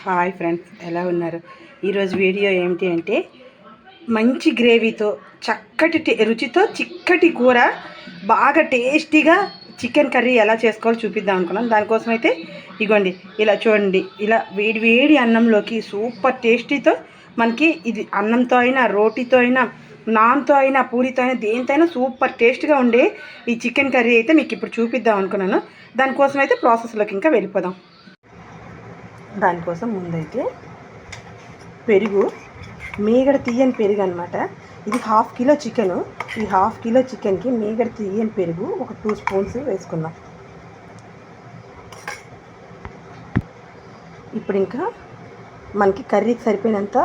Hi friends, ఎలా ఉన్నారు? ఈరోజు వీడియో ఏమిటి అంటే మంచి గ్రేవీతో చక్కటి రుచితో చిక్కటి కూర బాగా టేస్టీగా చికెన్ కర్రీ ఎలా చేసుకోవాలో చూపిద్దాం అనుకున్నాను. దానికోసం అయితే ఇగోండి ఇలా చూడండి, ఇలా వేడి వేడి అన్నంలోకి సూపర్ టేస్టీతో మనకి ఇది అన్నంతో అయినా రోటీతో అయినా నాన్తో అయినా పూరితో అయినా దేంతో అయినా సూపర్ టేస్ట్గా ఉండే ఈ చికెన్ కర్రీ అయితే మీకు ఇప్పుడు చూపిద్దాం అనుకున్నాను. దానికోసం అయితే ప్రాసెస్లోకి ఇంకా వెళ్ళిపోదాం. దానికోసం ముందైతే పెరుగు, మీగడ తీయని పెరుగు అనమాట. ఇది 1/2 కిలో చికెను. ఈ 1/2 కిలో చికెన్కి మీగడ తీయని పెరుగు ఒక 2 స్పూన్స్ వేసుకుందాం. ఇప్పుడు ఇంకా మనకి కర్రీకి సరిపోయినంత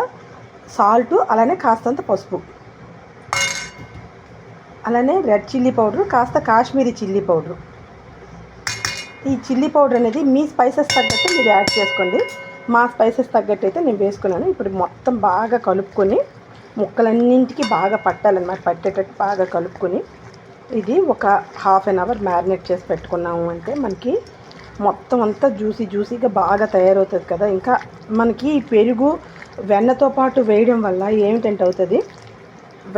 సాల్ట్, అలానే కాస్తంత పసుపు, అలానే రెడ్ చిల్లీ పౌడరు, కాస్త కాశ్మీరీ చిల్లీ పౌడరు. ఈ చిల్లీ పౌడర్ అనేది మీ స్పైసెస్ తగ్గట్టు మీరు యాడ్ చేసుకోండి. మా స్పైసెస్ తగ్గట్టు అయితే నేను వేసుకున్నాను. ఇప్పుడు మొత్తం బాగా కలుపుకొని ముక్కలన్నింటికి బాగా పట్టాలన్నమాట, పట్టేటట్టు బాగా కలుపుకొని ఇది ఒక 1/2 అవర్ మ్యారినేట్ చేసి పెట్టుకున్నాము అంటే మనకి మొత్తం అంతా జ్యూసీగా బాగా తయారవుతుంది కదా. ఇంకా మనకి పెరుగు వెన్నతో పాటు వేయడం వల్ల ఏమిటంటే అవుతుంది,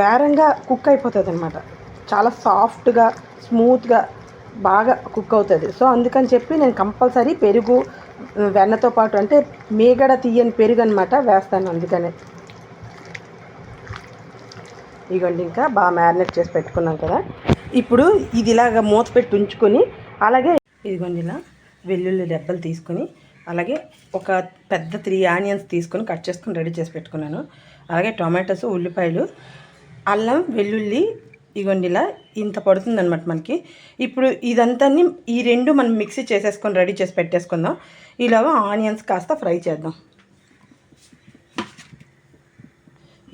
వేరంగా కుక్ అయిపోతుంది అనమాట. చాలా సాఫ్ట్గా స్మూత్గా బాగా కుక్ అవుతుంది. సో అందుకని చెప్పి నేను కంపల్సరీ పెరుగు వెన్నతో పాటు, అంటే మీగడ తీయని పెరుగు అనమాట, వేస్తాను. అందుకనే ఇగోండి ఇంకా బాగా మ్యారినేట్ చేసి పెట్టుకున్నాం కదా. ఇప్పుడు ఇది ఇలాగ మూత పెట్టి ఉంచుకొని, అలాగే ఇదిగోండి ఇలా వెల్లుల్లి రెబ్బలు తీసుకొని, అలాగే ఒక పెద్ద 3 ఆనియన్స్ తీసుకొని కట్ చేసుకొని రెడీ చేసి పెట్టుకున్నాను. అలాగే టొమాటోస్, ఉల్లిపాయలు, అల్లం వెల్లుల్లి ఇగోండి ఇలా ఇంత పడుతుందన్నమాట మనకి. ఇప్పుడు ఇదంతా ఈ రెండు మనం మిక్సీ చేసేసుకొని రెడీ చేసి పెట్టేసుకుందాం. ఇలాగా ఆనియన్స్ కాస్త ఫ్రై చేద్దాం.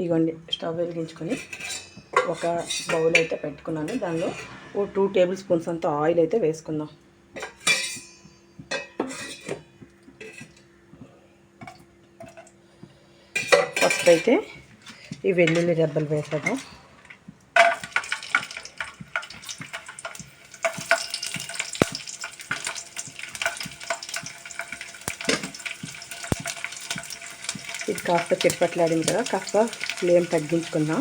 ఇగోండి స్టవ్ వెలిగించుకొని ఒక బౌల్ అయితే పెట్టుకున్నాను. దానిలో ఓ 2 టేబుల్ స్పూన్స్ అంత ఆయిల్ అయితే వేసుకుందాం. ఫస్ట్ అయితే ఈ వెల్లుల్లి రెబ్బలు వేసేద్దాం. ఇది కాస్త చిట్పట్లాడింది కదా, కాస్త ఫ్లేమ్ తగ్గించుకుందాం.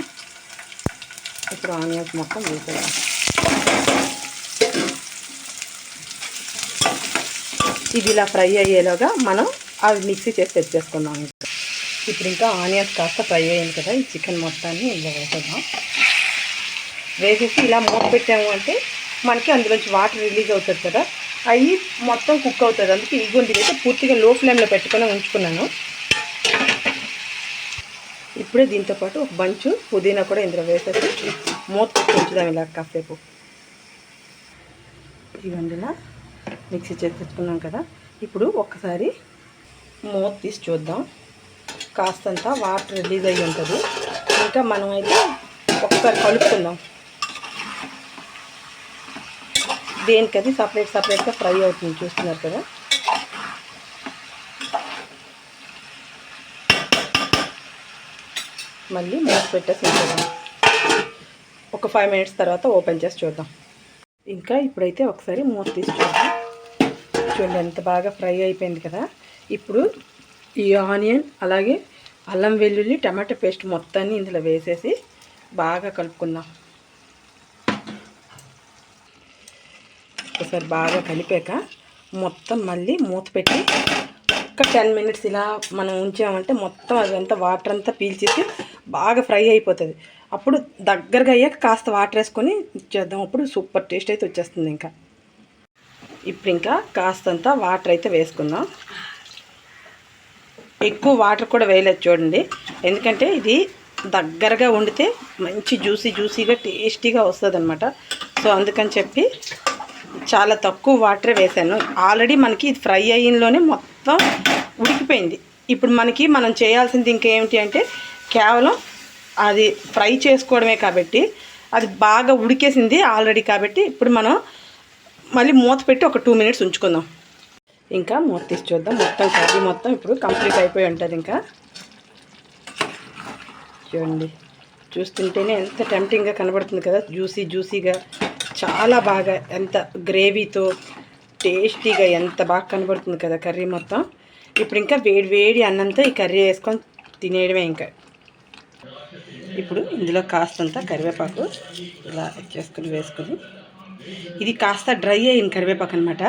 ఇప్పుడు ఆనియన్స్ మొత్తం వేసేద్దాం. ఇది ఇలా ఫ్రై అయ్యేలాగా మనం అవి మిక్సీ చేసి తెచ్చేసుకుందాం. ఇప్పుడు ఇంకా ఆనియన్స్ కాస్త ఫ్రై అయ్యింది కదా, ఈ చికెన్ మొత్తాన్ని ఇలా వేసేద్దాం. వేసేసి ఇలా మూత పెట్టాము అంటే మనకి అందులోంచి వాటర్ రిలీజ్ అవుతుంది కదా, అవి మొత్తం కుక్ అవుతుంది. అందుకే ఈ గుండి అయితే పూర్తిగా లో ఫ్లేమ్లో పెట్టుకొని ఉంచుకున్నాను. ఇప్పుడే దీంతోపాటు ఒక బంచు పుదీనా కూడా ఇందులో వేసేసి మూత పెట్టి ఉంచుదాం ఇలా కాసేపు. ఇవన్నీ ఇలా మిక్సీ చేసి తెచ్చుకున్నాం కదా. ఇప్పుడు ఒక్కసారి మూత తీసి చూద్దాం. కాస్తంత వాటర్ రిలీజ్ అయ్యి ఉంటుంది. ఇంకా మనం అయితే ఒకసారి కలుపుకుందాం. దేనికది సపరేట్గా ఫ్రై అవుతుంది, చూస్తున్నారు కదా. మళ్ళీ మూత పెట్టేసి ఉంచుదాం. ఒక 5 మినిట్స్ తర్వాత ఓపెన్ చేసి చూద్దాం. ఇంకా ఇప్పుడైతే ఒకసారి మూత తీసి చూద్దాం. చూడండి ఎంత బాగా ఫ్రై అయిపోయింది కదా. ఇప్పుడు ఈ ఆనియన్, అలాగే అల్లం వెల్లుల్లి టమాటో పేస్ట్ మొత్తాన్ని ఇందులో వేసేసి బాగా కలుపుకుందాం. ఒకసారి బాగా కలిపాక మొత్తం మళ్ళీ మూత పెట్టి ఒక 10 మినిట్స్ ఇలా మనం ఉంచామంటే మొత్తం అదంతా వాటర్ అంతా పీల్చేసి బాగా ఫ్రై అయిపోతుంది. అప్పుడు దగ్గరగా అయ్యాక కాస్త వాటర్ వేసుకొని చేద్దాం. అప్పుడు సూపర్ టేస్ట్ అయితే వచ్చేస్తుంది. ఇంకా ఇప్పుడు ఇంకా కాస్తంత వాటర్ అయితే వేసుకుందాం. ఎక్కువ వాటర్ కూడా వేయలేదు చూడండి, ఎందుకంటే ఇది దగ్గరగా వండితే మంచి జ్యూసీగా టేస్టీగా వస్తుంది అనమాట. సో అందుకని చెప్పి చాలా తక్కువ వాటరే వేసాను. ఆల్రెడీ మనకి ఇది ఫ్రై అయ్యింలోనే మొత్తం ఉడికిపోయింది. ఇప్పుడు మనం చేయాల్సింది ఇంకేమిటి అంటే కేవలం అది ఫ్రై చేసుకోవడమే. కాబట్టి అది బాగా ఉడికేసింది ఆల్రెడీ. కాబట్టి ఇప్పుడు మనం మళ్ళీ మూత పెట్టి ఒక 2 మినిట్స్ ఉంచుకుందాం. ఇంకా మూత తీసి చూద్దాం. మొత్తం కర్రీ మొత్తం ఇప్పుడు కంప్లీట్ అయిపోయి ఉంటుంది. ఇంకా చూడండి, చూస్తుంటేనే ఎంత టెంప్టింగ్గా కనబడుతుంది కదా, జ్యూసీగా చాలా బాగా, ఎంత గ్రేవీతో టేస్టీగా ఎంత బాగా కనబడుతుంది కదా కర్రీ మొత్తం. ఇప్పుడు ఇంకా వేడి వేడి అన్నంతో ఈ కర్రీ వేసుకొని తినేయడమే. ఇంకా ఇప్పుడు ఇందులో కాస్తంత కరివేపాకు ఇలా వేసుకుని ఇది కాస్త డ్రై అయిన కరివేపాకు అనమాట.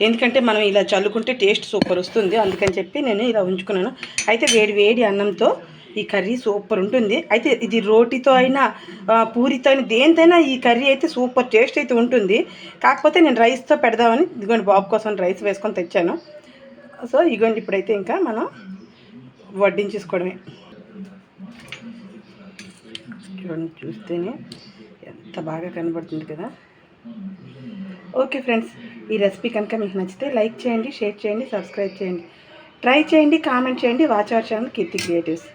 ఎందుకంటే మనం ఇలా చల్లుకుంటే టేస్ట్ సూపర్ వస్తుంది, అందుకని చెప్పి నేను ఇలా ఉంచుకున్నాను. అయితే వేడి వేడి అన్నంతో ఈ కర్రీ సూపర్ ఉంటుంది. అయితే ఇది రోటీతో అయినా పూరితో అయినా దేనితోనైనా ఈ కర్రీ అయితే సూపర్ టేస్ట్ అయితే ఉంటుంది. కాకపోతే నేను రైస్తో పెడదామని ఇదిగోండి బాబు కోసం రైస్ వేసుకొని తెచ్చాను. సో ఇదిగోండి ఇప్పుడైతే ఇంకా మనం వడ్డించేసుకోవడమే. చూడండి, చూస్తేనే ఎంత బాగా కనబడుతుంది కదా. ఓకే ఫ్రెండ్స్, ఈ రెసిపీ కనుక మీకు నచ్చితే లైక్ చేయండి, షేర్ చేయండి, సబ్స్క్రైబ్ చేయండి, ట్రై చేయండి, కామెంట్ చేయండి. Watch our channel Keerthi creatives.